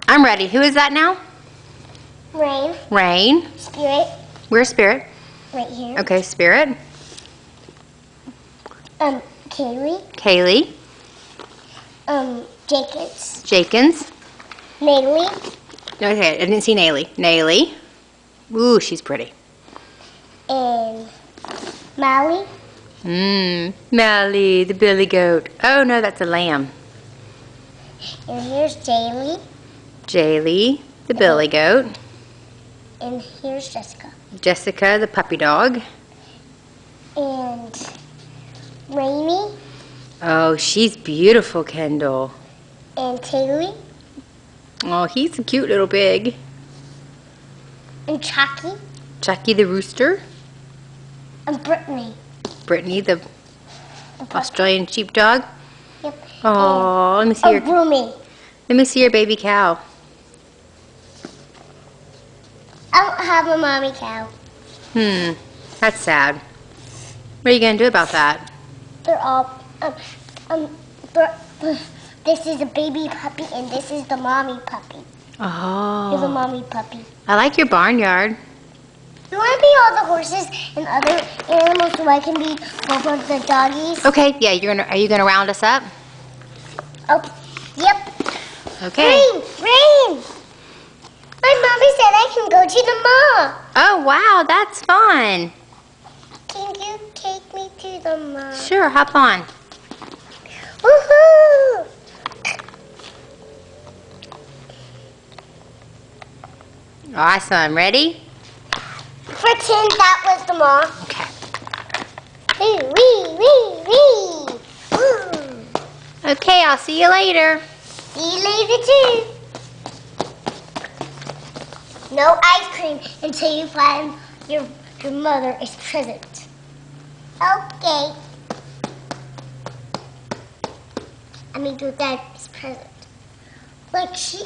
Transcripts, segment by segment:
I'm ready. Who is that now? Rain. Rain. Spirit. Where's Spirit? Right here. Okay, Spirit. Kaylee. Kaylee. Jenkins. Jenkins. Natalie. Okay, I didn't see Naylee. Naylee. Ooh, she's pretty. And Molly. Mally, the billy goat. Oh no, that's a lamb. And here's Jaylee. Jaylee, the billy goat. And here's Jessica. Jessica, the puppy dog. And Rainy. Oh, she's beautiful, Kendall. And Kaylee. Oh, he's a cute little pig. And Chucky. Chucky the rooster. And Brittany. Brittany, the Australian sheepdog. Yep. Oh, let me see your. Broomy. Let me see your baby cow. I don't have a mommy cow. That's sad. What are you gonna do about that? They're all this is a baby puppy and this is the mommy puppy. Here's a Oh, mommy puppy. I like your barnyard. You want to be all the horses and other animals so I can be both of the doggies? Okay, yeah. Are you gonna round us up? Oh, yep. Okay. Rain! My mommy said I can go to the mall. Oh wow, that's fun. Can you take me to the mall? Sure, hop on. Woohoo! Awesome. Ready? Pretend that was the mall. Okay. Wee. Woo. Okay, I'll see you later. See you later too. No ice cream until you find your mother is present. Okay. I mean, your dad is present. Like she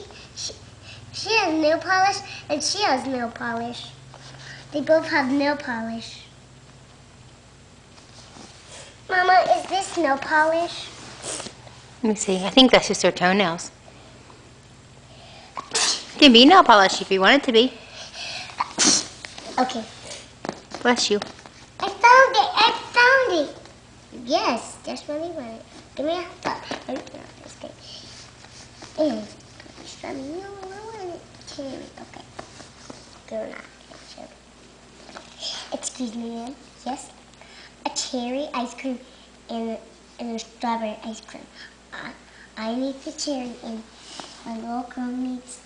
has nail polish and she has nail polish. They both have nail polish. Mama, is this nail polish? Let me see. I think that's just her toenails. It can be nail polish if you want it to be. Okay. Bless you. I found it. Yes, that's what we wanted. Give me a hot dog. And no, I want it cherry. Okay. Go not. Excuse me, ma'am. Yes? A cherry ice cream and a strawberry ice cream. I need the cherry and my little girl needs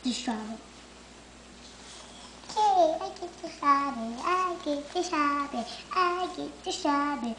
the strawberry. Okay, I get the strawberry, I get the strawberry, I get the strawberry.